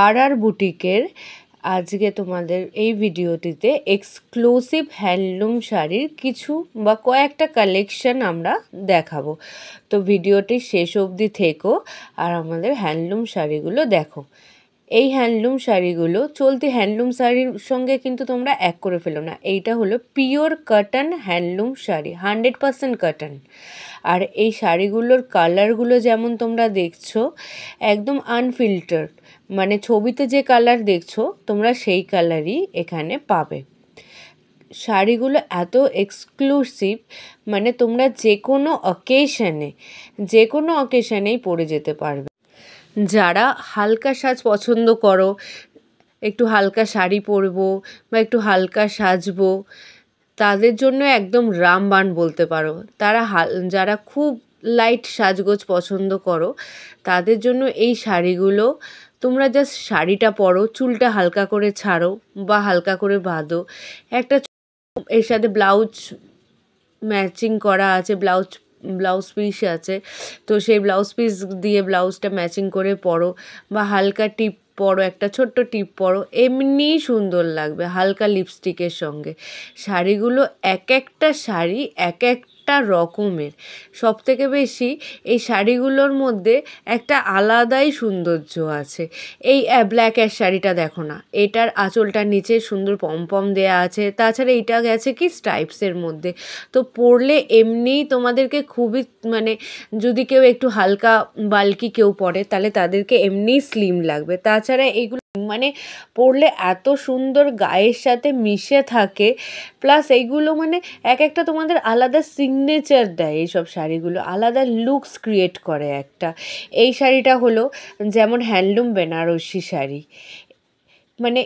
আর বুটিকের আজকে তোমাদের এই ভিডিওটিতে এক্সক্লুসিভ হ্যান্ডলুম শাড়ির কিছু বা কয়েকটা কালেকশন আমরা দেখাবো। তো ভিডিওটি শেষ অবধি থেকো আর আমাদের হ্যান্ডলুম শাড়িগুলো দেখো। এই হ্যান্ডলুম শাড়িগুলো চলতি হ্যান্ডলুম শাড়ির সঙ্গে কিন্তু তোমরা এক করে ফেলো না। এইটা হলো pure cotton handloom sari, 100% cotton. আর এই শাড়িগুলোর কালারগুলো যেমন তোমরা দেখছো একদম আনফিল্টার্ড, মানে ছবিতে যে কালার দেখছো তোমরা সেই কালারই এখানে পাবে। শাড়িগুলো এত এক্সক্লুসিভ, মানে তোমরা যে কোনো অকেশনেই পরে যেতে পারবে। যারা হালকা সাজ পছন্দ করো, একটু হালকা শাড়ি পরবো বা একটু হালকা সাজবো, তাদের জন্য একদম রামবাণ বলতে পারো। যারা খুব লাইট সাজগোজ পছন্দ করো তাদের জন্য এই শাড়িগুলো, তোমরা জাস্ট শাড়িটা পরো, চুলটা হালকা করে ছাড়ো বা হালকা করে বাঁধো, একটা এর সাথে ব্লাউজ ম্যাচিং করা আছে, ব্লাউজ পিস আছে, তো সেই ব্লাউজ পিস দিয়ে ব্লাউজটা ম্যাচিং করে পরো বা হালকা টিপ পরো, একটা ছোট্ট টিপ পরো, এমনিই সুন্দর লাগবে হালকা লিপস্টিকের সঙ্গে। শাড়িগুলো এক একটা শাড়ি এক একটা রকমের। সবথেকে বেশি এই শাড়িগুলোর মধ্যে একটা আলাদাই সৌন্দর্য আছে। এই ব্ল্যাক অ্যাশ শাড়িটা দেখো না, এটার আঁচলটার নিচে সুন্দর পম দেয়া আছে, তাছাড়া এটা গেছে কি স্ট্রাইপসের মধ্যে। তো পরলে এমনিই তোমাদেরকে খুবই, মানে যদি কেউ একটু হালকা বাল্কি কেউ পরে তাহলে তাদেরকে এমনিই স্লিম লাগবে। তাছাড়া এইগুলো মানে পরলে এত সুন্দর গায়ের সাথে মিশে থাকে, প্লাস এইগুলো মানে এক একটা তোমাদের আলাদা সিগনেচার দেয়। এইসব শাড়িগুলো আলাদা লুকস ক্রিয়েট করে একটা। এই শাড়িটা হলো যেমন হ্যান্ডলুম বেনারসি শাড়ি, মানে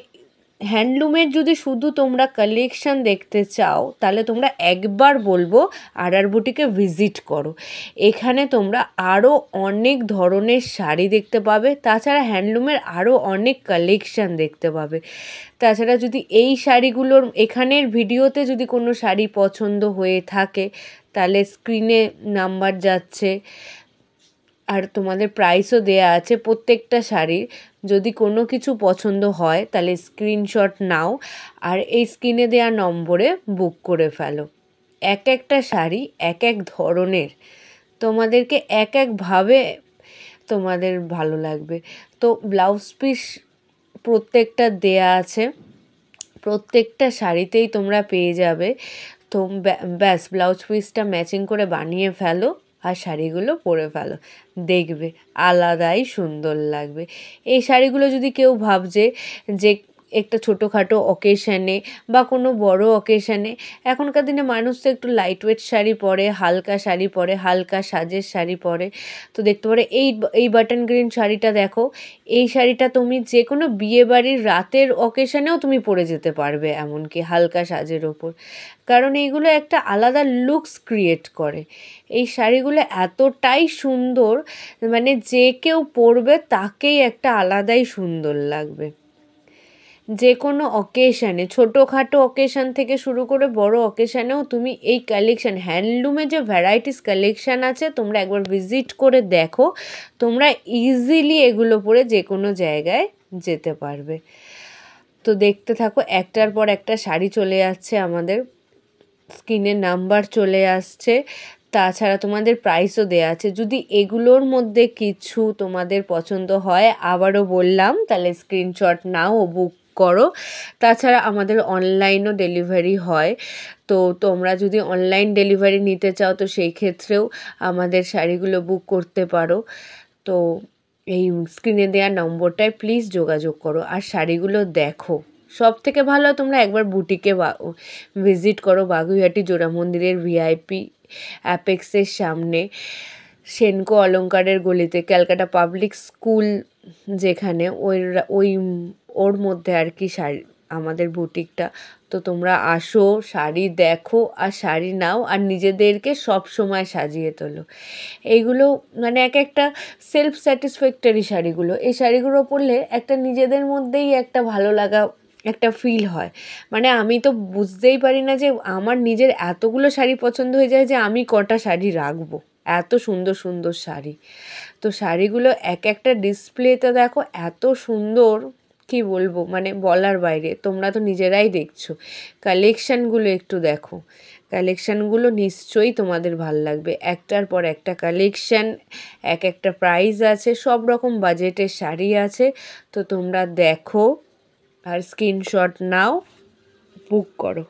হ্যান্ডলুমের যদি শুধু তোমরা কালেকশান দেখতে চাও তাহলে তোমরা একবার বলবো আর বুটিকে ভিজিট করো। এখানে তোমরা আরও অনেক ধরনের শাড়ি দেখতে পাবে, তাছাড়া হ্যান্ডলুমের আরও অনেক কালেকশান দেখতে পাবে। তাছাড়া যদি এই শাড়িগুলোর এখানের ভিডিওতে যদি কোনো শাড়ি পছন্দ হয়ে থাকে তাহলে স্ক্রিনে নাম্বার যাচ্ছে আর তোমাদের প্রাইসও দেয়া আছে প্রত্যেকটা শাড়ির। যদি কোনো কিছু পছন্দ হয় তাহলে স্ক্রিনশট নাও আর এই স্ক্রিনে দেওয়া নম্বরে বুক করে ফেলো। এক একটা শাড়ি এক এক ধরনের, তোমাদেরকে এক একভাবে তোমাদের ভালো লাগবে। তো ব্লাউজ পিস প্রত্যেকটা দেয়া আছে, প্রত্যেকটা শাড়িতেই তোমরা পেয়ে যাবে। তো ব্যাস ব্লাউজ পিসটা ম্যাচিং করে বানিয়ে ফেলো আর শাড়িগুলো পরে ফেলো, দেখবে আলাদাই সুন্দর লাগবে। এই শাড়িগুলো যদি কেউ ভাবছে যে একটা ছোটোখাটো অকেশানে বা কোনো বড় অকেশানে, এখনকার দিনে মানুষ তো একটু লাইট ওয়েট শাড়ি পরে, হালকা শাড়ি পরে, হালকা সাজের শাড়ি পরে, তো দেখতে পারে এই বাটন গ্রিন শাড়িটা দেখো। এই শাড়িটা তুমি যে কোনো বিয়েবাড়ির রাতের অকেশানেও তুমি পরে যেতে পারবে, এমনকি হালকা সাজের ওপর, কারণ এইগুলো একটা আলাদা লুকস ক্রিয়েট করে। এই শাড়িগুলো এতটাই সুন্দর, মানে যে কেউ পরবে তাকেই একটা আলাদাই সুন্দর লাগবে। যে কোনো অকেশানে, ছোটোখাটো অকেশান থেকে শুরু করে বড় অকেশানেও তুমি এই কালেকশান, হ্যান্ডলুমে যে ভ্যারাইটিস কালেকশান আছে তোমরা একবার ভিজিট করে দেখো, তোমরা ইজিলি এগুলো পরে যে কোনো জায়গায় যেতে পারবে। তো দেখতে থাকো, একটার পর একটা শাড়ি চলে যাচ্ছে, আমাদের স্ক্রিনে নাম্বার চলে আসছে, তাছাড়া তোমাদের প্রাইসও দেওয়া আছে। যদি এগুলোর মধ্যে কিছু তোমাদের পছন্দ হয়, আবারও বললাম, তাহলে স্ক্রিনশট নাও ও বুক করো। তাছাড়া আমাদের অনলাইনও ডেলিভারি হয়, তো তোমরা যদি অনলাইন ডেলিভারি নিতে চাও তো সেই ক্ষেত্রেও আমাদের শাড়িগুলো বুক করতে পারো। তো এই স্ক্রিনে দেওয়া নম্বরটায় প্লিজ যোগাযোগ করো আর শাড়িগুলো দেখো। সব থেকে ভালো তোমরা একবার বুটিকে ভিজিট করো, বাগুইহাটি জোড়া মন্দিরের ভিআইপি অ্যাপেক্সের সামনে, সেনকো অলংকারের গলিতে, ক্যালকাটা পাবলিক স্কুল যেখানে, ওর মধ্যে আর কি শাড়ি আমাদের বুটিকটা। তো তোমরা আসো, শাড়ি দেখো আর শাড়ি নাও আর নিজেদেরকে সব সময় সাজিয়ে তোলো। এইগুলো মানে এক একটা সেলফ স্যাটিসফ্যাক্টরি শাড়িগুলো, এই শাড়িগুলো পরলে একটা নিজেদের মধ্যেই একটা ভালো লাগা, একটা ফিল হয়। মানে আমি তো বুঝতেই পারি না যে আমার নিজের এতগুলো শাড়ি পছন্দ হয়ে যায় যে আমি কটা শাড়ি রাখবো, এত সুন্দর সুন্দর শাড়ি। তো শাড়িগুলো এক একটা ডিসপ্লেতে দেখো এত সুন্দর, কি বলবো, মানে বলার বাইরে। তোমরা তো নিজেরাই দেখছো, কালেকশানগুলো একটু দেখো, কালেকশানগুলো নিশ্চয়ই তোমাদের ভাল লাগবে। একটার পর একটা কালেকশান, এক একটা প্রাইস আছে, সব রকম বাজেটের শাড়ি আছে। তো তোমরা দেখো আর স্ক্রিনশট নাও, বুক করো।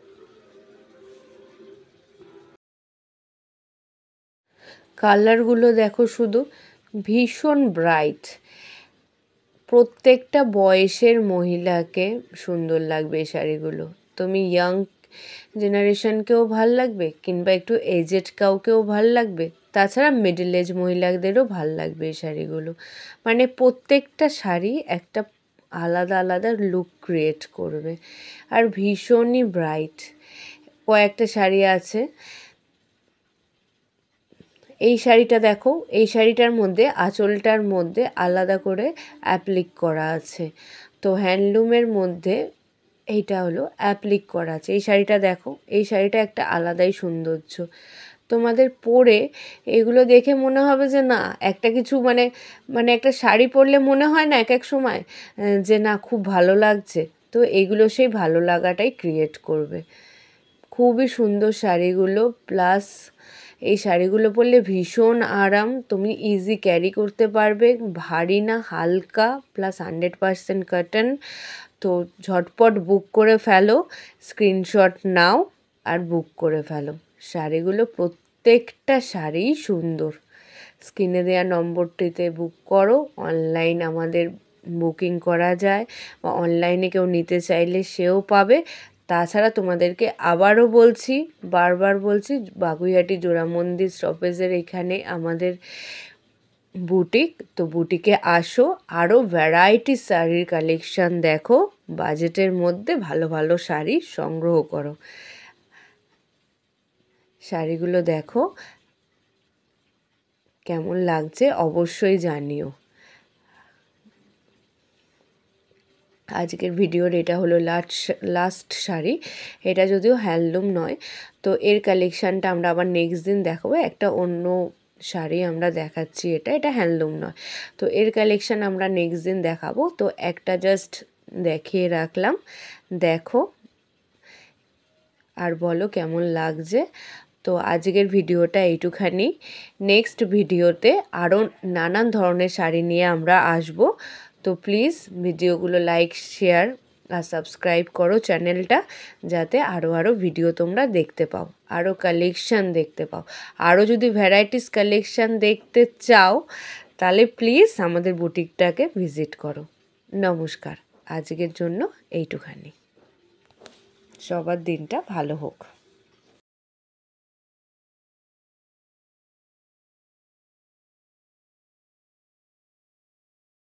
কালারগুলো দেখো শুধু, ভীষণ ব্রাইট, প্রত্যেকটা বয়সের মহিলাকে সুন্দর লাগবে এই শাড়িগুলো। তুমি ইয়াং জেনারেশনকেও ভাল লাগবে, কিংবা একটু এজেড কাউকেও ভাল লাগবে, তাছাড়া মিডল এজ মহিলাদেরও ভাল লাগবে এই শাড়িগুলো। মানে প্রত্যেকটা শাড়ি একটা আলাদা আলাদা লুক ক্রিয়েট করবে, আর ভীষণই ব্রাইট। কয়েকটা শাড়ি আছে, এই শাড়িটা দেখো, এই শাড়িটার মধ্যে আঁচলটার মধ্যে আলাদা করে অ্যাপ্লিক করা আছে। তো হ্যান্ডলুমের মধ্যে এইটা হলো অ্যাপ্লিক করা আছে। এই শাড়িটা দেখো, এই শাড়িটা একটা আলাদাই সৌন্দর্য। তোমাদের পরে এগুলো দেখে মনে হবে যে না একটা কিছু মানে মানে একটা শাড়ি পরলে মনে হয় না এক এক সময় যে না খুব ভালো লাগছে। তো এগুলো সেই ভালো লাগাটাই ক্রিয়েট করবে। খুবই সুন্দর শাড়িগুলো, প্লাস এই শাড়িগুলো পরলে ভীষণ আরাম, তুমি ইজি ক্যারি করতে পারবে, ভারী না, হালকা, প্লাস 100% কটন। তো ঝটপট বুক করে ফেলো, স্ক্রিনশট নাও আর বুক করে ফেলো। শাড়িগুলো প্রত্যেকটা শাড়িই সুন্দর। স্ক্রিনে দেওয়া নম্বরটিতে বুক করো, অনলাইন আমাদের বুকিং করা যায়, বা অনলাইনে কেউ নিতে চাইলে সেও পাবে। তাছাড়া তোমাদেরকে আবারও বলছি, বারবার বলছি, বাগুইহাটি জোড়া মন্দির স্টপেজের এখানে আমাদের বুটিক। তো বুটিকে আসো, আরও ভ্যারাইটি শাড়ির কালেকশান দেখো, বাজেটের মধ্যে ভালো ভালো শাড়ি সংগ্রহ করো। শাড়িগুলো দেখো কেমন লাগছে অবশ্যই জানিও। আজকের ভিডিওর এটা হলো লাস্ট শাড়ি। এটা যদিও হ্যান্ডলুম নয়, তো এর কালেকশানটা আমরা আবার নেক্সট দিন দেখাবো। একটা অন্য শাড়ি আমরা দেখাচ্ছি, এটা হ্যান্ডলুম নয়। তো এর কালেকশান আমরা নেক্সট দিন দেখাবো। তো একটা জাস্ট দেখিয়ে রাখলাম, দেখো আর বলো কেমন লাগছে। তো আজকের ভিডিওটা এইটুখানি। নেক্সট ভিডিওতে আরও নানান ধরনের শাড়ি নিয়ে আমরা আসব। তো প্লিজ ভিডিওগুলো লাইক, শেয়ার আর সাবস্ক্রাইব করো চ্যানেলটা, যাতে আরও ভিডিও তোমরা দেখতে পাও, আরও কালেকশান দেখতে পাও। আরও যদি ভ্যারাইটিস কালেকশান দেখতে চাও তাহলে প্লিজ আমাদের বুটিকটাকে ভিজিট করো। নমস্কার, আজকের জন্য এইটুখানি। সবার দিনটা ভালো হোক।